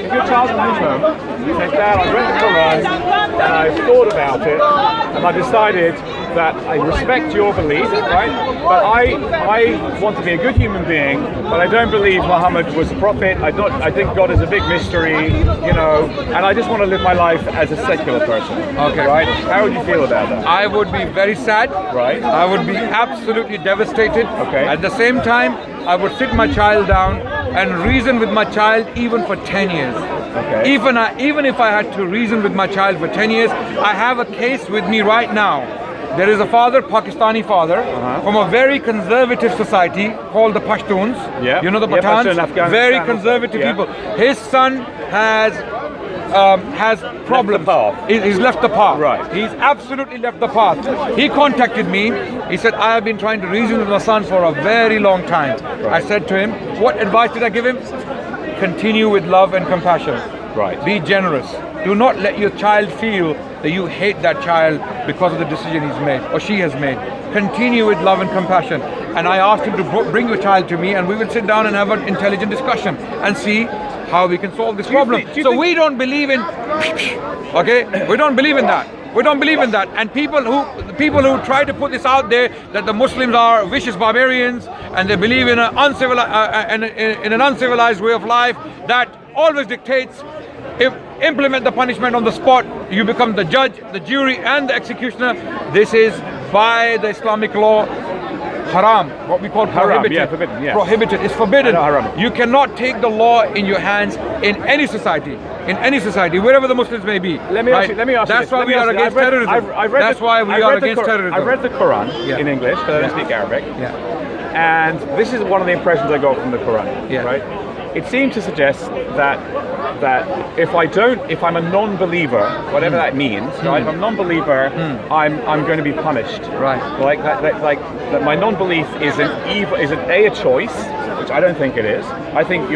if your child comes home, he says, Dad, I've read the Quran and I've thought about it and I've decided that I respect your belief, right? But I want to be a good human being, but I don't believe Muhammad was a prophet. I think God is a big mystery, you know, and I just want to live my life as a secular person. Okay. Right? How would you feel about that? I would be very sad. Right. I would be absolutely devastated. Okay. At the same time, I would sit my child down and reason with my child even for 10 years. Okay. Even if I had to reason with my child for 10 years, I have a case with me right now. There is a father, Pakistani father, from a very conservative society called the Pashtuns. Yeah. You know the Yeah, Pathans? Pashtun, Afghanistan, Very conservative yeah. people. His son has problems. path. He's left the path. Right. He's absolutely left the path. He contacted me. He said, I have been trying to reason with my son for a very long time. Right. I said to him, what advice did I give him? Continue with love and compassion. Right. Be generous. Do not let your child feel that you hate that child because of the decision he's made or she has made. Continue with love and compassion. And I asked him to bring your child to me and we will sit down and have an intelligent discussion and see how we can solve this problem. So we don't believe in, okay? We don't believe in that. We don't believe in that. And people who try to put this out there that the Muslims are vicious barbarians and they believe in an uncivilized way of life that always dictates, implement the punishment on the spot, you become the judge, the jury and the executioner. This is by the Islamic law haram, what we call prohibited. Yeah, forbidden, yeah. Prohibited, it's forbidden. Haram. You cannot take the law in your hands in any society, wherever the Muslims may be. Let me ask you That's this. why we are against terrorism. That's why we are against terrorism. I read the Quran in English, because I don't speak Arabic. Yeah. And this is one of the impressions I got from the Quran, Yeah. right? It seemed to suggest that if I'm a non-believer, whatever that means, right? If I'm a non-believer, I'm going to be punished. Right. Like that my non-belief is a choice, which I don't think it is. I think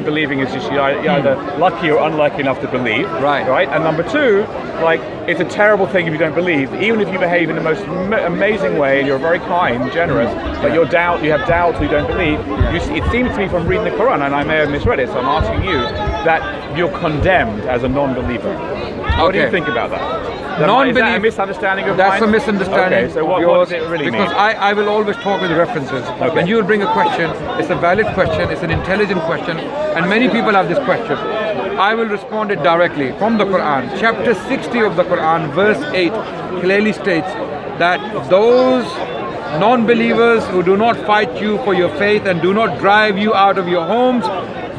believing is just you're either lucky or unlucky enough to believe. Right. Right. And number two, like it's a terrible thing if you don't believe, even if you behave in the most amazing way and you're very kind, generous, but you have doubts or you don't believe. It seems to me from reading the Quran, and I may have misread it, so I'm asking you, that you're condemned as a non-believer. What do you think about that? Is that a misunderstanding of That's mine? a misunderstanding. Okay, so what does it really mean? Because I will always talk with references. Okay. When you will bring a question, it's a valid question, it's an intelligent question, and many people have this question. I will respond it directly from the Quran. Chapter 60 of the Quran, verse 8, clearly states that those non-believers who do not fight you for your faith and do not drive you out of your homes,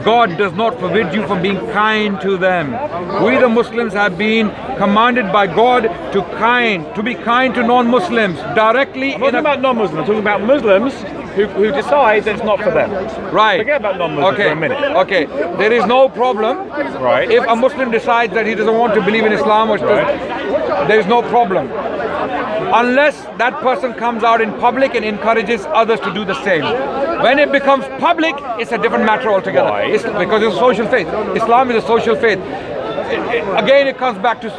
God does not forbid you from being kind to them. We the Muslims have been commanded by God to be kind to non-Muslims directly. I'm not talking about non-Muslims, I'm talking about Muslims who decide that it's not for them. Right. Forget about non-Muslims for a minute. Okay. There is no problem. Right. If a Muslim decides that he doesn't want to believe in Islam, there is no problem. Unless that person comes out in public and encourages others to do the same. When it becomes public, it's a different matter altogether. Why? Because it's a social faith. Islam is a social faith. Again, it comes back to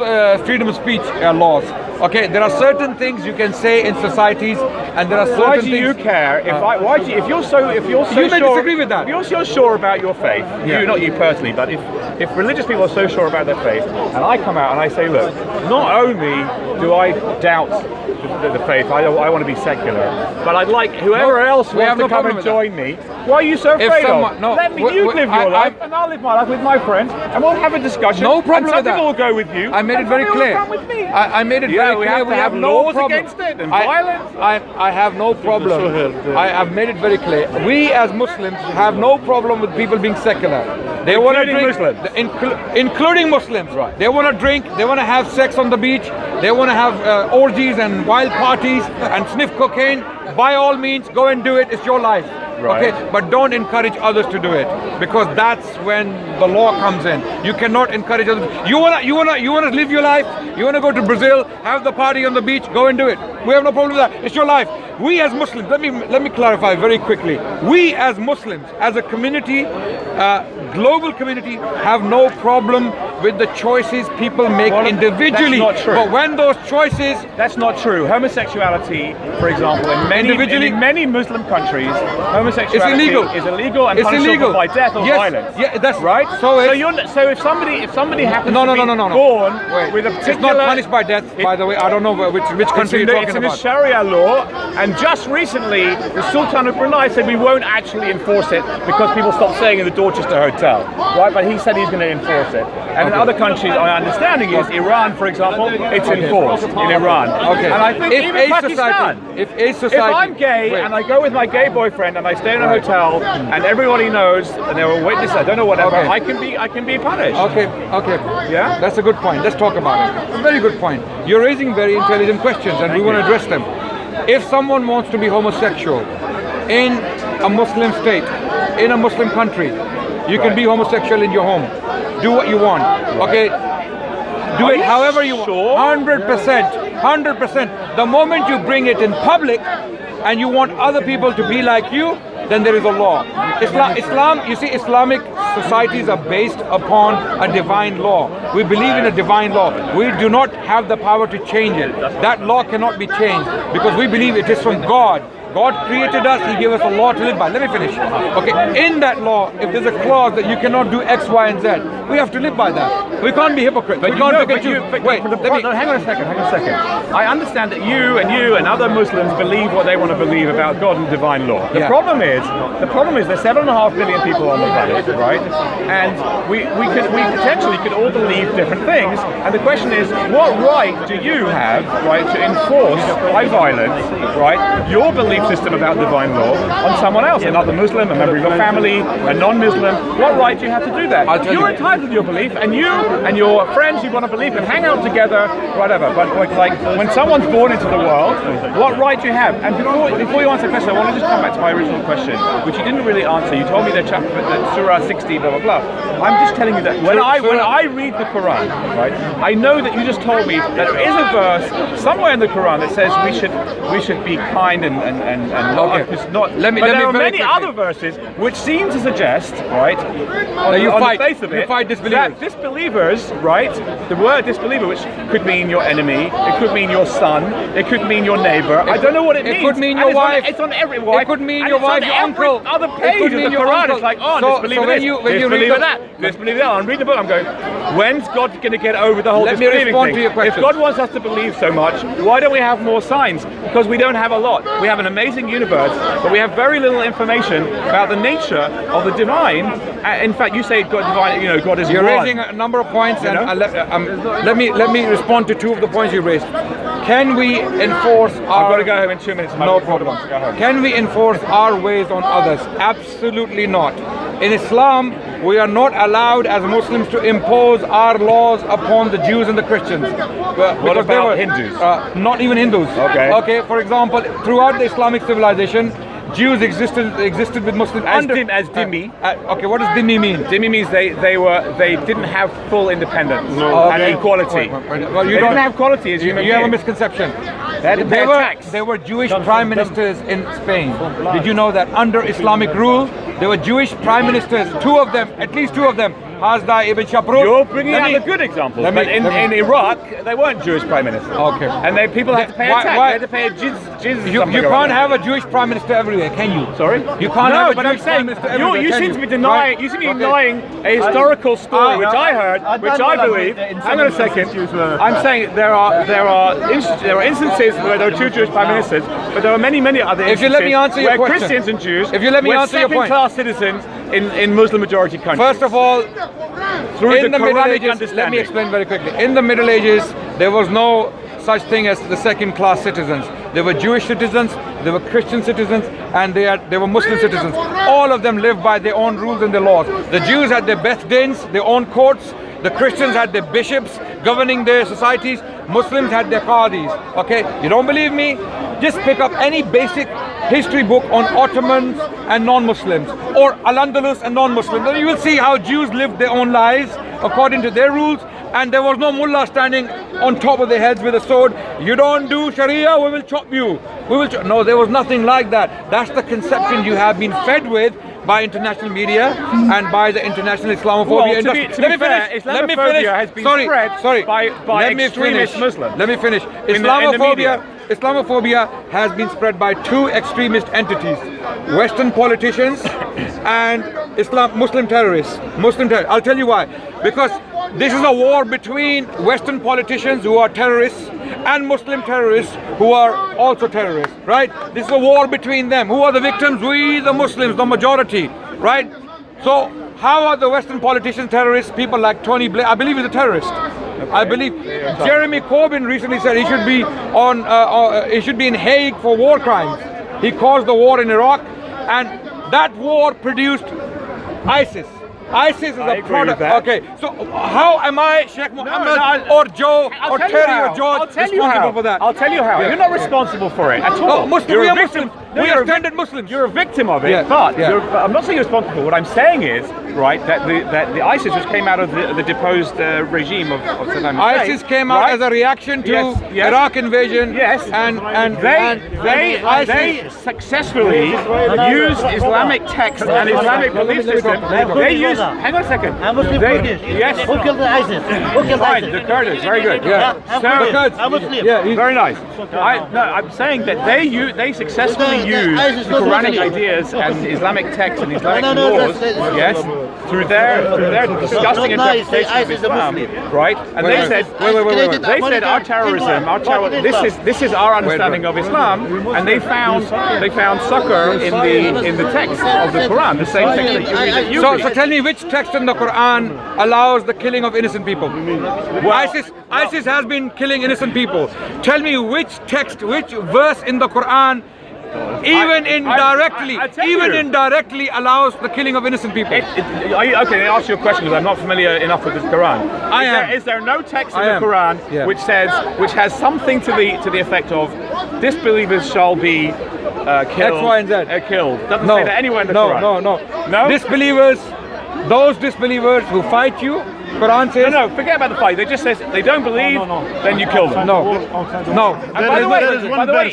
freedom of speech laws. Okay, there are certain things you can say in societies, and there are certain Why do things. you care if you're so You may sure, disagree with that. If you're so sure about your faith, not you personally, but if religious people are so sure about their faith, and I come out and I say, look, not only do I doubt the faith, I want to be secular, but I'd like whoever else wants to come and join me. Why are you so afraid of? Let me you live your life, and I'll live my life with my friends, and we'll have a discussion. No problem with that. Some people will go with you. I made it very clear. I made it very clear. We have to have laws against it and violence. I have no problem. I have made it very clear. We as Muslims have no problem with people being secular. They want to drink, including Muslims. Right. They want to drink. They want to have sex on the beach. They want to have orgies and wild parties and sniff cocaine. By all means, go and do it. It's your life. Right. Okay, but don't encourage others to do it, because that's when the law comes in. You cannot encourage others. You wanna live your life. You wanna go to Brazil, have the party on the beach, go and do it. We have no problem with that. It's your life. we as Muslims, let me clarify very quickly. We as Muslims, as a community, global community, have no problem with the choices people make individually. That's not true. But when those choices, that's not true. Homosexuality, for example, in many Muslim countries, homosexuality is illegal and punishable by death or violence. Yeah, that's right. So if somebody happens to be born with a particular, it's not punished by death. By the way, I don't know which country you're talking about. It's in the Sharia law, and just recently the Sultan of Brunei said we won't actually enforce it because people stopped staying in the Dorchester Hotel, right? But he said he's going to enforce it. And in other countries, my understanding is Iran, for example, it's enforced in Iran. Okay. And I think even Pakistan. If I'm gay and I go with my gay boyfriend and I stay in a hotel and everybody knows and there are witnesses, I don't know whatever, I can be punished. Okay. Yeah? That's a good point. Let's talk about it. A very good point. You're raising very intelligent questions and we want to address them. If someone wants to be homosexual in a Muslim state, in a Muslim country, you can be homosexual in your home. Do what you want. Okay? Do it however you want. 100%. The moment you bring it in public and you want other people to be like you, then there is a law. Islam, you see, Islamic societies are based upon a divine law. We believe in a divine law. We do not have the power to change it. That law cannot be changed because we believe it is from God. God created us, He gave us a law to live by. Let me finish. Okay, in that law, if there's a clause that you cannot do X, Y, and Z, we have to live by that. We can't be hypocrites. Wait, hang on a second. I understand that you and other Muslims believe what they want to believe about God and divine law. The problem is there's 7.5 billion people on the planet, right? And we potentially could all believe different things. And the question is, what right do you have, right, to enforce by violence, right, your belief system about divine law on someone else, another Muslim, a member of your family, a non-Muslim? What right do you have to do that? You're entitled to your belief, and you and your friends you want to believe and hang out together, whatever. But like when someone's born into the world, what right do you have? And before you answer the question, I want to just come back to my original question, which you didn't really answer. You told me that chapter, that Surah 60, blah blah blah. I'm just telling you that when I read the Quran, right, I know that you just told me that there is a verse somewhere in the Quran that says we should be kind and not. But there are many other verses which seem to suggest, right, on the face of it, that disbelievers, right, the word disbeliever, which could mean your enemy, it could mean your son, it could mean your neighbor. I don't know what it means. It could mean your wife. It's on every wife. It could mean your wife, your uncle. Other page of the Quran, it's like, disbeliever this, disbeliever that, disbeliever that. I'm reading the book, I'm going, when's God going to get over the whole disbelieving thing? If God wants us to believe so much, why don't we have more signs? Because we don't have a lot. We have an amazing universe, but we have very little information about the nature of the divine. In fact, you say God divine, God is You're one. raising a number of points, and let me respond to two of the points you raised. Can we enforce our... I've got to go home in 2 minutes. No problem. Can we enforce our ways on others? Absolutely not. In Islam, we are not allowed as Muslims to impose our laws upon the Jews and the Christians. What about Hindus? Not even Hindus. Okay. For example, throughout the Islamic civilization, Jews existed with Muslims as dhimmi. Okay, what does dhimmi mean? Dhimmi means they didn't have full independence and equality. Well, you they don't didn't have quality as human You have a beings. misconception. There were Jewish prime ministers in Spain. Did you know that under Islamic rule, there were Jewish prime ministers, at least two of them, Hyde ibn Shaprut. You're bringing out a good example. But in Iraq, they weren't Jewish prime ministers. Okay. And people had to pay a tax. They had to pay a jizz. You can't have a Jewish prime minister everywhere, can you? Sorry? You can't have a but Jewish I'm saying, prime minister everywhere, you seem to be denying, denying a historical story, which I heard, which I believe. Hang on a second. I'm saying there are instances where there are two Jewish prime ministers, but there are many other instances if you let me answer your where question. Christians and Jews If you let me were answer your point. second-class citizens in Muslim majority countries. First of all, through in the Middle Quranic Ages, let me explain very quickly. In the Middle Ages, there was no such thing as the second-class citizens. There were Jewish citizens, there were Christian citizens, and there were Muslim citizens. All of them lived by their own rules and their laws. The Jews had their Beth Dins, their own courts. The Christians had their bishops governing their societies. Muslims had their qadis. Okay, you don't believe me? Just pick up any basic history book on Ottomans and non-Muslims, or Al-Andalus and non-Muslims. You will see how Jews lived their own lives according to their rules. and there was no mullah standing on top of their heads with a sword. You don't do Sharia, we will chop you. No, there was nothing like that. That's the conception you have been fed with by international media and by the international Islamophobia industry. Let me finish. Has been spread by extremist Muslims. Let me finish. Islamophobia has been spread by two extremist entities: Western politicians and Muslim terrorists. I'll tell you why. Because this is a war between Western politicians who are terrorists and Muslim terrorists who are also terrorists, right? This is a war between them. Who are the victims? We, the Muslims, the majority, right? So how are the Western politicians terrorists? People like Tony Blair, I believe he's a terrorist. I believe Jeremy Corbyn recently said he should be he should be in Hague for war crimes. He caused the war in Iraq, and that war produced ISIS. ISIS is a product. Okay, so how am I, Sheikh Mohammed or Joe or Terry or George responsible for that? I'll tell you how. You're not responsible for it at all. We are Muslims. We are extended Muslims. You're a victim of it, but I'm not saying you're responsible. What I'm saying is, right, that the ISIS, which came out of the deposed regime of Saddam Hussein, ISIS came out as a reaction to Iraq invasion. Yes, and they successfully used Islamic text and Islamic belief system. They used. Hang on a second. I'm Muslim Kurdish. Yes. Who killed the ISIS? Who killed Fine, ISIS? the Kurdish. Very good. Yeah. I'm Kurdish. I'm Muslim. Yeah, very nice. I'm saying that they successfully used Quranic ideas and Islamic texts and Islamic laws, yes, through their disgusting interpretation of Islam, right? And they said, they said our terrorism, this is our understanding of Islam, and they found succor in the text of the Quran, the same text that you read. So tell me, which text in the Quran allows the killing of innocent people? ISIS has been killing innocent people. Tell me which text, which verse in the Quran even indirectly allows the killing of innocent people. Okay, let me ask you a question because I'm not familiar enough with the Quran. Is there no text in the Quran which has something to the effect of disbelievers shall be killed? X, Y, and Z. Killed. Doesn't say that anywhere in the Quran. No. Disbelievers, those disbelievers who fight you, Quran says. No, forget about the fight. They just says they don't believe, then you kill them. No. And by the way,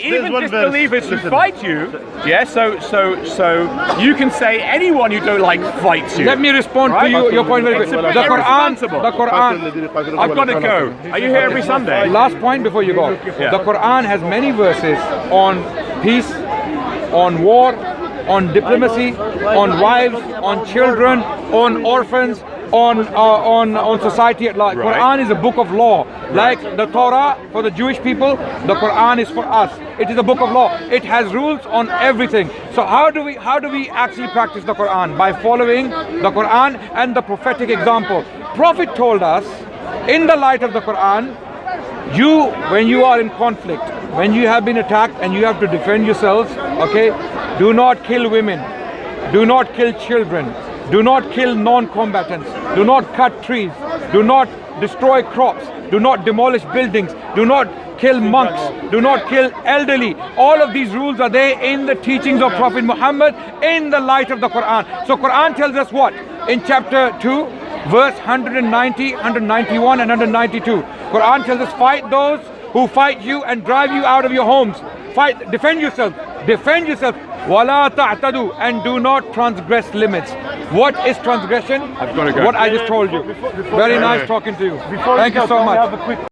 even disbelievers who fight you, so you can say anyone you don't like fights you. Let me respond to your point very quickly. The Quran. I've got to go. Are you here every Sunday? Last point before you go. The Quran has many verses on peace, on war, on diplomacy, on wives, on children, on orphans, on society at large. Quran is a book of law. Like the Torah for the Jewish people, the Quran is for us. It is a book of law. It has rules on everything. So how do we actually practice the Quran? By following the Quran and the prophetic example. Prophet told us, in the light of the Quran, when you are in conflict, when you have been attacked and you have to defend yourselves, okay, do not kill women, do not kill children, do not kill non-combatants, do not cut trees, do not destroy crops, do not demolish buildings, do not kill monks, do not kill elderly. All of these rules are there in the teachings of Prophet Muhammad in the light of the Quran. So Quran tells us what? In chapter 2, verse 190, 191 and 192. Quran tells us, fight those who fight you and drive you out of your homes. Fight, defend yourself. Defend yourself. وَلَا تَعْتَدُوا, and do not transgress limits. What is transgression? I've got to go. What I just told you. Very nice talking to you. Thank you so much.